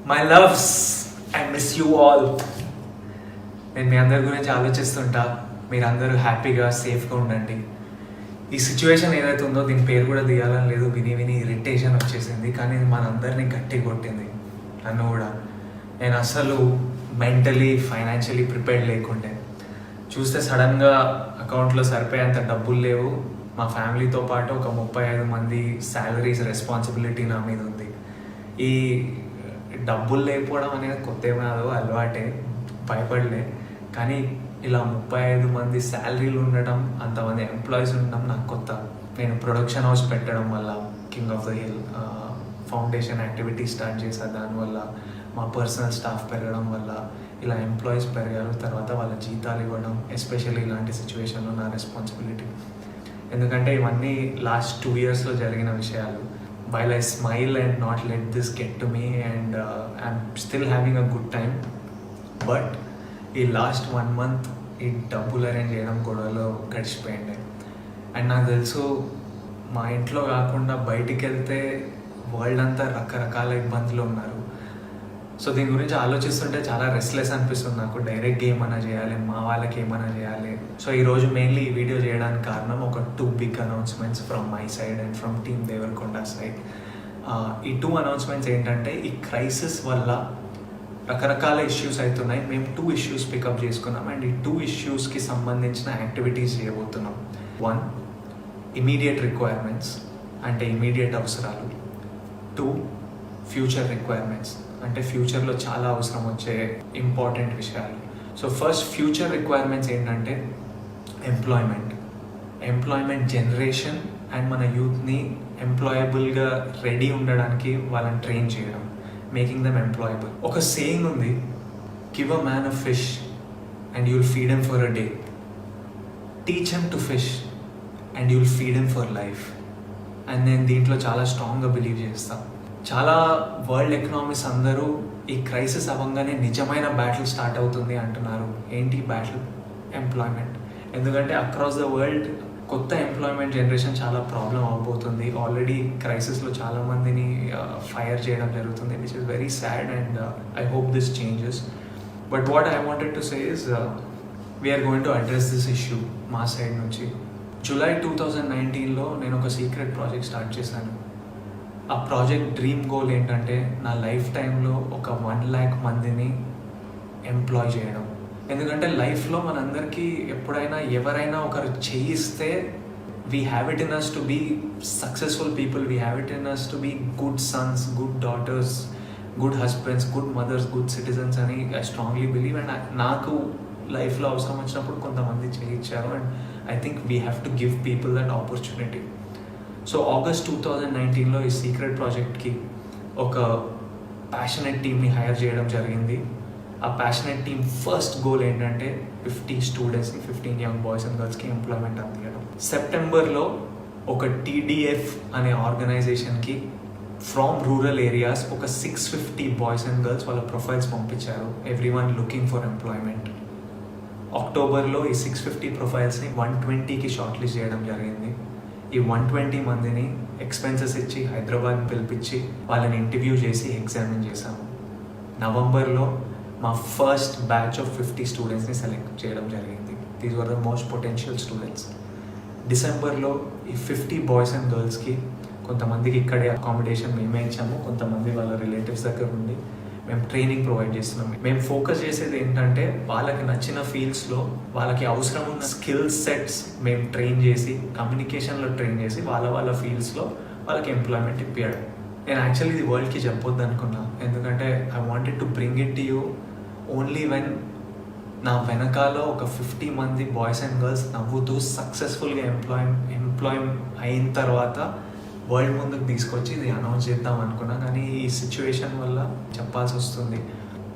My loves, I miss you all. నేను మీ అందరి గురించి ఆలోచిస్తుంటా. మీరందరూ హ్యాపీగా సేఫ్గా ఉండండి. ఈ సిచ్యువేషన్ ఏదైతే ఉందో దీని పేరు కూడా తీయాలని లేదు, విని విని ఇరిటేషన్ వచ్చేసింది. కానీ ఇది మనందరినీ గట్టి కొట్టింది, నన్ను కూడా. నేను అసలు మెంటలీ ఫైనాన్షియలీ ప్రిపేర్డ్ లేకుండే. చూస్తే సడన్గా అకౌంట్లో సరిపోయేంత డబ్బులు లేవు. మా ఫ్యామిలీతో పాటు ఒక 35 మంది శాలరీస్ రెస్పాన్సిబిలిటీ నా మీద ఉంది. ఈ డబ్బులు లేకపోవడం అనేది కొత్త ఏం కాదు, అలవాటే, భయపడలే. కానీ ఇలా 35 మంది శాలరీలు ఉండడం, అంతమంది ఎంప్లాయీస్ ఉండడం నాకు కొత్త. నేను ప్రొడక్షన్ హౌస్ పెట్టడం వల్ల, king of the hill foundation activity start చేశాను. దానివల్ల మా పర్సనల్ స్టాఫ్ పెరగడం వల్ల ఇలా ఎంప్లాయీస్ పెరిగారు. తర్వాత వాళ్ళ జీతాలు ఇవ్వడం, ఎస్పెషల్లీ ఇలాంటి సిచ్యువేషన్లో నా రెస్పాన్సిబిలిటీ. ఎందుకంటే ఇవన్నీ లాస్ట్ 2 yearsలో జరిగిన విషయాలు. While I smile and not let this get to me and I'm still having a good time. But ఈ లాస్ట్ 1 month ఈ డబ్బులు అరేంజ్ చేయడం గొడవలో గడిచిపోయింది. అండ్ నాకు తెలుసు మా ఇంట్లో కాకుండా బయటికి వెళ్తే వరల్డ్ అంతా రకరకాల ఇబ్బందులు ఉన్నారు. సో దీని గురించి ఆలోచిస్తుంటే చాలా రెస్ట్లెస్ అనిపిస్తుంది నాకు. డైరెక్ట్ ఏమైనా చేయాలి, మా వాళ్ళకి ఏమైనా చేయాలి. సో ఈరోజు మెయిన్లీ ఈ వీడియో చేయడానికి కారణం ఒక 2 big announcements from my side and from team Deverakonda side. ఈ 2 announcements ఏంటంటే, ఈ క్రైసిస్ వల్ల రకరకాల ఇష్యూస్ అవుతున్నాయి. మేము 2 issues పికప్ చేసుకున్నాం అండ్ ఈ 2 issuesకి సంబంధించిన యాక్టివిటీస్ చేయబోతున్నాం. 1, ఇమీడియట్ రిక్వైర్మెంట్స్ అంటే ఇమీడియట్ అవసరాలు. 2, ఫ్యూచర్ రిక్వైర్మెంట్స్ అంటే ఫ్యూచర్లో చాలా అవసరం వచ్చే ఇంపార్టెంట్ విషయాలు. సో ఫస్ట్ ఫ్యూచర్ రిక్వైర్మెంట్స్ ఏంటంటే ఎంప్లాయ్మెంట్ జనరేషన్ అండ్ మన యూత్ని ఎంప్లాయబుల్గా రెడీ ఉండడానికి వాళ్ళని ట్రైన్ చేయడం, మేకింగ్ దెమ్ ఎంప్లాయబుల్. ఒక సేయింగ్ ఉంది, give a man a fish and you'll feed him for a day, teach him to fish and you'll feed him for life. And నేను దీంట్లో చాలా స్ట్రాంగ్గా బిలీవ్ చేస్తాను. చాలా వరల్డ్ ఎకనామిక్స్ అందరూ ఈ క్రైసిస్ అవ్వగానే నిజమైన బ్యాటిల్ స్టార్ట్ అవుతుంది అంటున్నారు. ఏంటి బ్యాటిల్? ఎంప్లాయ్మెంట్. ఎందుకంటే అక్రాస్ ద వరల్డ్ కొత్త ఎంప్లాయ్మెంట్ జనరేషన్ చాలా ప్రాబ్లం అవబోతుంది. ఆల్రెడీ క్రైసిస్లో చాలామందిని ఫైర్ చేయడం జరుగుతుంది, which is very sad and I hope this changes. But what I wanted to say is we're going to address this issue మా side నుంచి. July 2019లో నేను ఒక సీక్రెట్ ప్రాజెక్ట్ స్టార్ట్ చేశాను. ఆ ప్రాజెక్ట్ డ్రీమ్ గోల్ ఏంటంటే, నా లైఫ్ టైంలో ఒక 1 lakh మందిని ఎంప్లాయ్ చేయడం. ఎందుకంటే లైఫ్లో మనందరికీ ఎప్పుడైనా ఎవరైనా ఒకరు చేయిస్తే we have it in us to be successful people, we have it in us to be good sons, good daughters, good husbands, good mothers, good citizens అని ఐ స్ట్రాంగ్లీ బిలీవ్. అండ్ నాకు లైఫ్లో అవసరం వచ్చినప్పుడు కొంతమంది చేయించారు and I think we have to give people that opportunity. So August 2019లో ఈ secret ప్రాజెక్ట్కి ఒక ప్యాషనెట్ టీమ్ని హైర్ చేయడం జరిగింది. ఆ ప్యాషనెట్ టీమ్ ఫస్ట్ గోల్ ఏంటంటే 50 స్టూడెంట్స్ని, 15 యంగ్ బాయ్స్ అండ్ గర్ల్స్కి ఎంప్లాయ్మెంట్ అందించడం. సెప్టెంబర్లో ఒక TDF అనే ఆర్గనైజేషన్కి ఫ్రమ్ రూరల్ ఏరియాస్ ఒక 650 బాయ్స్ అండ్ గర్ల్స్ వాళ్ళ ప్రొఫైల్స్ పంపించారు, ఎవ్రీవన్ లుకింగ్ ఫర్ ఎంప్లాయ్మెంట్. అక్టోబర్లో ఈ 650 ప్రొఫైల్స్ని 120కి షార్ట్ లిస్ట్ చేయడం జరిగింది. ఈ 120 మందిని ఎక్స్పెన్సెస్ ఇచ్చి హైదరాబాద్ పిలిపించి వాళ్ళని ఇంటర్వ్యూ చేసి ఎగ్జామిన్ చేశాము. నవంబర్లో మా ఫస్ట్ బ్యాచ్ ఆఫ్ 50 స్టూడెంట్స్ని సెలెక్ట్ చేయడం జరిగింది. These were the most potential students. డిసెంబర్లో ఈ 50 బాయ్స్ అండ్ గర్ల్స్కి కొంతమందికి ఇక్కడే అకామిడేషన్ మేమే ఇచ్చాము, కొంతమంది వాళ్ళ రిలేటివ్స్ దగ్గర ఉండి మేము ట్రైనింగ్ ప్రొవైడ్ చేస్తున్నాం. మేము ఫోకస్ చేసేది ఏంటంటే, వాళ్ళకి నచ్చిన ఫీల్డ్స్లో వాళ్ళకి అవసరం ఉన్న స్కిల్ సెట్స్ మేము ట్రైన్ చేసి, కమ్యూనికేషన్లో ట్రైన్ చేసి వాళ్ళ ఫీల్డ్స్లో వాళ్ళకి ఎంప్లాయ్మెంట్ ఇప్పించడం. నేను యాక్చువల్లీ ఇది వరల్డ్కి చెప్పొద్దు అనుకున్నా, ఎందుకంటే I wanted to bring it to you only when నా వెనకాల ఒక 50 మంది బాయ్స్ అండ్ గర్ల్స్ నవ్వుతూ సక్సెస్ఫుల్గా ఎంప్లాయ్ అయిన తర్వాత వరల్డ్ ముందుకు తీసుకొచ్చి ఇది అనౌన్స్ చేద్దాం అనుకున్నా. కానీ ఈ సిచ్యువేషన్ వల్ల చెప్పాల్సి వస్తుంది.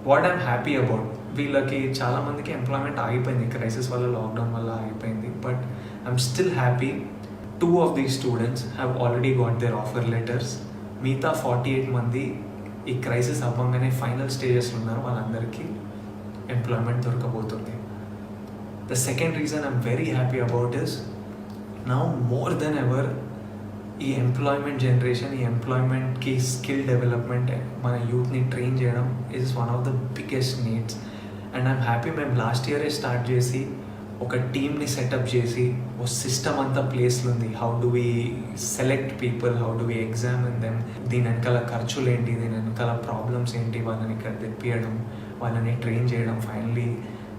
వాట్ ఐఎమ్ హ్యాపీ అబౌట్, వీళ్ళకి చాలామందికి ఎంప్లాయ్మెంట్ ఆగిపోయింది, క్రైసిస్ వల్ల, లాక్డౌన్ వల్ల ఆగిపోయింది. But I'm still happy 2 of these students have already got their offer letters. మిగతా 48 మంది ఈ క్రైసిస్ అవ్వగానే ఫైనల్ స్టేజెస్లో ఉన్నారు, వాళ్ళందరికీ ఎంప్లాయ్మెంట్ దొరకబోతుంది. The second reason I'm very happy about is, now more than ever ఈ ఎంప్లాయ్మెంట్ జనరేషన్, ఈ ఎంప్లాయ్మెంట్కి స్కిల్ డెవలప్మెంట్, మన యూత్ని ట్రైన్ చేయడం is one of the biggest needs. And I'm happy మేము లాస్ట్ ఇయరే స్టార్ట్ చేసి ఒక టీమ్ని సెటప్ చేసి ఓ సిస్టమ్ అంతా ప్లేస్లో ఉంది. How do we select people, how do we examine them, దీని వెనకాల ఖర్చులు ఏంటి, దీని వెనకాల ప్రాబ్లమ్స్ ఏంటి, వాళ్ళని ఇక్కడ తెప్పియడం, వాళ్ళని ట్రైన్ చేయడం, ఫైనలీ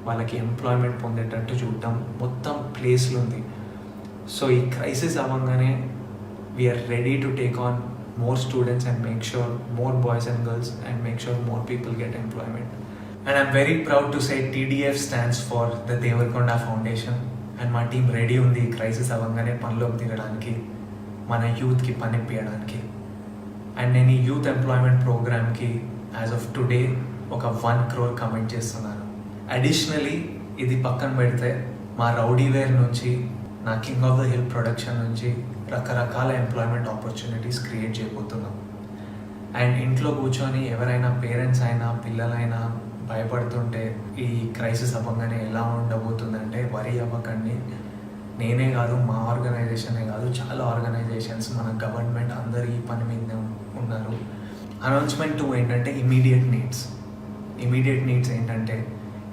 వాళ్ళకి ఎంప్లాయ్మెంట్ పొందేటట్టు చూడడం, మొత్తం ప్లేస్లో ఉంది. సో ఈ క్రైసిస్ అవ్వగానే we're ready to take on more students and make sure more boys and girls and make sure more people get employment. And I'm very proud to say TDF stands for the Devarakonda Foundation, and my team ready undi crisis avangane panloki digadaniki, mana youth ki pani ippiyడానికి. And nenu youth employment program ki as of today oka 1 crore commit chestunnanu. Additionally ఇది పక్కన పెడితే మా rowdy wear నుంచి, నా king of the hill production నుంచి రకరకాల employment opportunities create చేయబోతున్నాం. And ఇంట్లో కూర్చొని ఎవరైనా పేరెంట్స్ అయినా పిల్లలైనా భయపడుతుంటే ఈ క్రైసిస్ అవ్వగానే ఎలా ఉండబోతుందంటే వరీ అవ్వకండి. నేనే కాదు, మా ఆర్గనైజేషనే కాదు, చాలా ఆర్గనైజేషన్స్, మన గవర్నమెంట్ అందరు ఈ పని మీద ఉన్నారు. అనౌన్స్మెంట్ 2 ఏంటంటే ఇమీడియట్ నీడ్స్ ఏంటంటే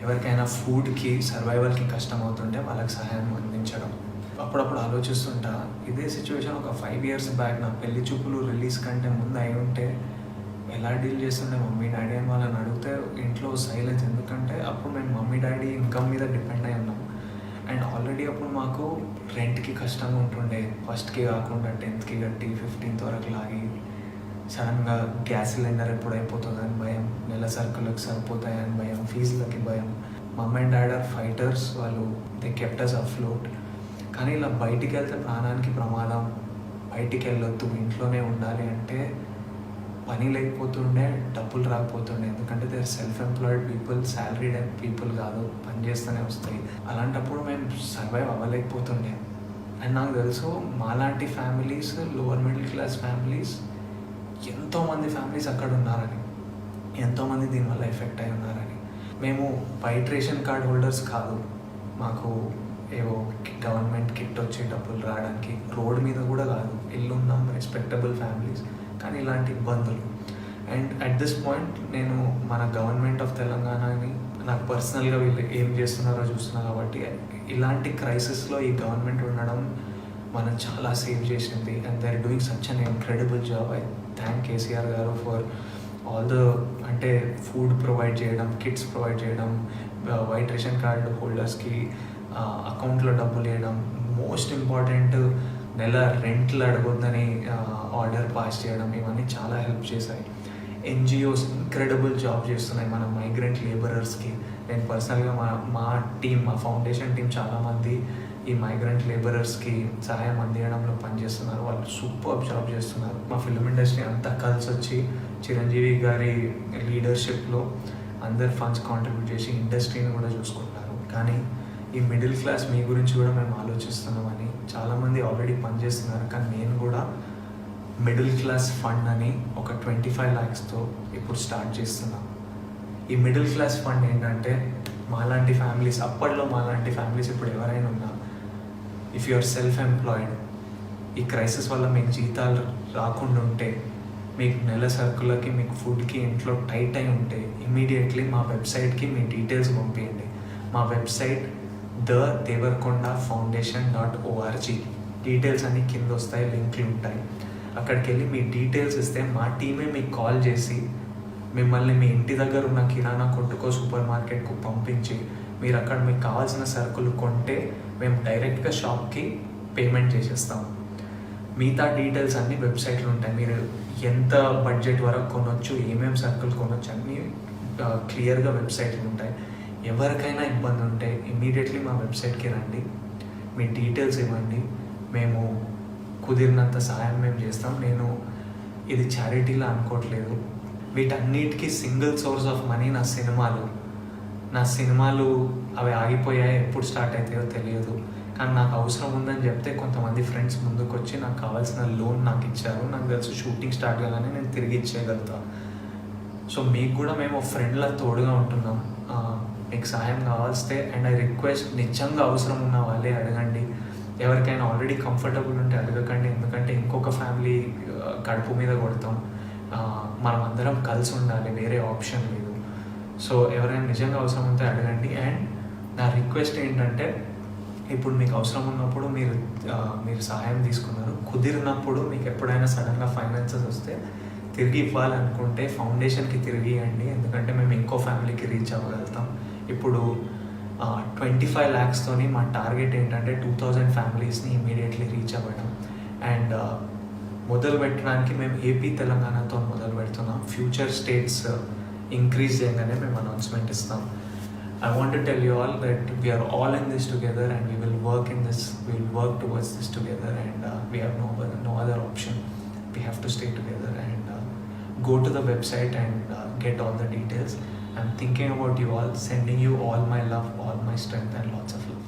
ఎవరికైనా ఫుడ్కి, సర్వైవల్కి కష్టం అవుతుంటే వాళ్ళకి సహాయం అందించడం. అప్పుడప్పుడు ఆలోచిస్తుంటా, ఇదే సిచ్యువేషన్ ఒక 5 years బ్యాక్ నా పెళ్లి చూపులు రిలీజ్ కంటే ముందు అయి ఉంటే ఎలా డీల్ చేస్తుండే మమ్మీ డాడీ అని వాళ్ళని అడిగితే ఇంట్లో సైలెన్స్. ఎందుకంటే అప్పుడు మేము మమ్మీ డాడీ ఇన్కమ్ మీద డిపెండ్ అయి ఉన్నాం. అండ్ ఆల్రెడీ అప్పుడు మాకు రెంట్కి కష్టంగా ఉంటుండే, ఫస్ట్కి కాకుండా 10th కట్టి 15th వరకు లాగి, సడన్గా గ్యాస్ సిలిండర్ ఎప్పుడు అయిపోతుందని భయం, నెల సరుకులకు సరిపోతాయని భయం, ఫీజులకి భయం. మమ్ అండ్ డాడ్ ఆర్ ఫైటర్స్, వాళ్ళు దే కెప్ట్ us afloat. కానీ ఇలా బయటికి వెళ్తే ప్రాణానికి ప్రమాదం, బయటికి వెళ్ళొద్దు, ఇంట్లోనే ఉండాలి అంటే పని లేకపోతుండే, డబ్బులు రాకపోతుండే. ఎందుకంటే they are self employed people, salaried people కాదు, పని చేస్తూనే వస్తాయి. అలాంటప్పుడు మేము సర్వైవ్ అవ్వలేకపోతుండే. అండ్ నాకు తెలుసు మాలాంటి families, lower middle class families, ఎంతోమంది ఫ్యామిలీస్ అక్కడ ఉన్నారని, ఎంతోమంది దీనివల్ల ఎఫెక్ట్ అయి ఉన్నారని. మేము వైట్ రేషన్ కార్డ్ హోల్డర్స్ కాదు, మాకు ఏవో గవర్నమెంట్ కిట్ వచ్చే డబ్బులు రావడానికి, రోడ్ మీద కూడా కాదు, ఇల్లు ఉన్నాం, రెస్పెక్టబుల్ ఫ్యామిలీస్, కానీ ఇలాంటి ఇబ్బందులు. అండ్ అట్ దిస్ పాయింట్ నేను మన గవర్నమెంట్ ఆఫ్ తెలంగాణని, నాకు పర్సనల్గా వీళ్ళు ఏం చేస్తున్నారో చూస్తున్నా కాబట్టి, ఇలాంటి క్రైసిస్లో ఈ గవర్నమెంట్ ఉండడం మనం చాలా సేవ్ చేసింది. And they are doing such an incredible job. I thank KCR garu for all the, అంటే ఫుడ్ ప్రొవైడ్ చేయడం, కిట్స్ ప్రొవైడ్ చేయడం, వైట్ రేషన్ కార్డు హోల్డర్స్కి అకౌంట్లో డబ్బులు వేయడం, మోస్ట్ ఇంపార్టెంట్ నెల రెంట్లు అడగొద్దని ఆర్డర్ పాస్ చేయడం, ఇవన్నీ చాలా హెల్ప్ చేశాయి. ఎన్జిఓస్ ఇంక్రెడిబుల్ జాబ్ చేస్తున్నాయి మన మైగ్రెంట్ లేబరర్స్కి. నేను పర్సనల్గా మా టీం, మా ఫౌండేషన్ టీం చాలామంది ఈ మైగ్రెంట్ లేబరర్స్కి సహాయం అందించడంలో పనిచేస్తున్నారు. వాళ్ళు సూపర్ జాబ్ చేస్తున్నారు. మా ఫిల్మ్ ఇండస్ట్రీ అంతా కలిసి వచ్చి చిరంజీవి గారి లీడర్షిప్లో అందరు ఫండ్స్ కాంట్రిబ్యూట్ చేసి ఇండస్ట్రీని కూడా చూసుకుంటారు. కానీ ఈ మిడిల్ క్లాస్ మీ గురించి కూడా మేము ఆలోచిస్తున్నామని చాలామంది ఆల్రెడీ పనిచేస్తున్నారు. కానీ నేను కూడా మిడిల్ క్లాస్ ఫండ్ అని ఒక 25 lakhsతో ఇప్పుడు స్టార్ట్ చేస్తున్నాం. ఈ మిడిల్ క్లాస్ ఫండ్ ఏంటంటే మాలాంటి ఫ్యామిలీస్, అప్పట్లో మాలాంటి ఫ్యామిలీస్ ఇప్పుడు ఎవరైనా ఉన్నా, if you are self employed, ఈ క్రైసిస్ వల్ల మీకు జీతాలు రాకుండా ఉంటే, మీకు నెల సరుకులకి, మీకు ఫుడ్కి ఇంట్లో టైట్ అయి ఉంటే, ఇమీడియట్లీ మా వెబ్సైట్కి మీ డీటెయిల్స్ పంపించండి. మా వెబ్సైట్ thedevarkondafoundation.org. డీటెయిల్స్ అన్నీ కింద వస్తాయి, లింక్లు ఉంటాయి. అక్కడికి వెళ్ళి మీ డీటెయిల్స్ ఇస్తే మా టీమే మీకు కాల్ చేసి మిమ్మల్ని మీ ఇంటి దగ్గర ఉన్న కిరాణా కొట్టుకో, సూపర్ మార్కెట్కు పంపించి, మీరు అక్కడ మీకు కావాల్సిన సరుకులు కొంటే మేము డైరెక్ట్గా షాప్కి పేమెంట్ చేసేస్తాం. మిగతా డీటెయిల్స్ అన్నీ వెబ్సైట్లో ఉంటాయి. మీరు ఎంత బడ్జెట్ వరకు కొనవచ్చు, ఏమేమి సరుకులు కొనవచ్చు అన్నీ క్లియర్గా వెబ్సైట్లు ఉంటాయి. ఎవరికైనా ఇబ్బంది ఉంటే ఇమ్మీడియట్లీ మా వెబ్సైట్కి రండి, మీ డీటెయిల్స్ ఇవ్వండి, మేము కుదిరినంత సహాయం మేము చేస్తాం. నేను ఇది చారిటీలా అనుకోవట్లేదు. వీటన్నిటికీ సింగిల్ సోర్స్ ఆఫ్ మనీ నా సినిమాలు అవి ఆగిపోయాయి, ఎప్పుడు స్టార్ట్ అవుతాయో తెలియదు. కానీ నాకు అవసరం ఉందని చెప్తే కొంతమంది ఫ్రెండ్స్ ముందుకు వచ్చి నాకు కావాల్సిన లోన్ నాకు ఇచ్చారు. నాకు తెలుసు షూటింగ్ స్టార్ట్ కాగానే నేను తిరిగి ఇచ్చేయగలుగుతాను. సో మీకు కూడా మేము ఫ్రెండ్లా తోడుగా ఉంటున్నాం. మీకు సహాయం కావాల్స్తే, అండ్ ఐ రిక్వెస్ట్, నిజంగా అవసరం ఉన్న వాళ్ళే అడగండి. ఎవరికైనా ఆల్రెడీ కంఫర్టబుల్ ఉంటే అడగకండి, ఎందుకంటే ఇంకొక ఫ్యామిలీ కడుపు మీద కొడతాం. మనం అందరం కలిసి ఉండాలి, వేరే ఆప్షన్ లేదు. సో ఎవరైనా నిజంగా అవసరం ఉంటే అడగండి. అండ్ నా రిక్వెస్ట్ ఏంటంటే, ఇప్పుడు మీకు అవసరం ఉన్నప్పుడు మీరు సహాయం తీసుకున్నారు, కుదిరినప్పుడు మీకు ఎప్పుడైనా సడన్గా ఫైనాన్సెస్ వస్తే తిరిగి ఇవ్వాలనుకుంటే ఫౌండేషన్కి తిరిగి ఇవ్వండి, ఎందుకంటే మేము ఇంకో ఫ్యామిలీకి రీచ్ అవ్వగలుగుతాం. ఇప్పుడు 25 lakhstoni మా టార్గెట్ ఏంటంటే 2000 ఫ్యామిలీస్ని ఇమీడియట్లీ రీచ్ అవ్వడం. అండ్ మొదలు పెట్టడానికి మేము ఏపీ తెలంగాణతో మొదలు పెడుతున్నాం. ఫ్యూచర్ స్టేట్స్ ఇంక్రీజ్ చేయగానే మేము అనౌన్స్మెంట్ ఇస్తాం. I want to tell you all that we are all in this together and we will work towards this together, and we have no other option. We have to stay together and go to the website and get all the details. I'm thinking about you all, sending you all my love, all my strength and lots of love.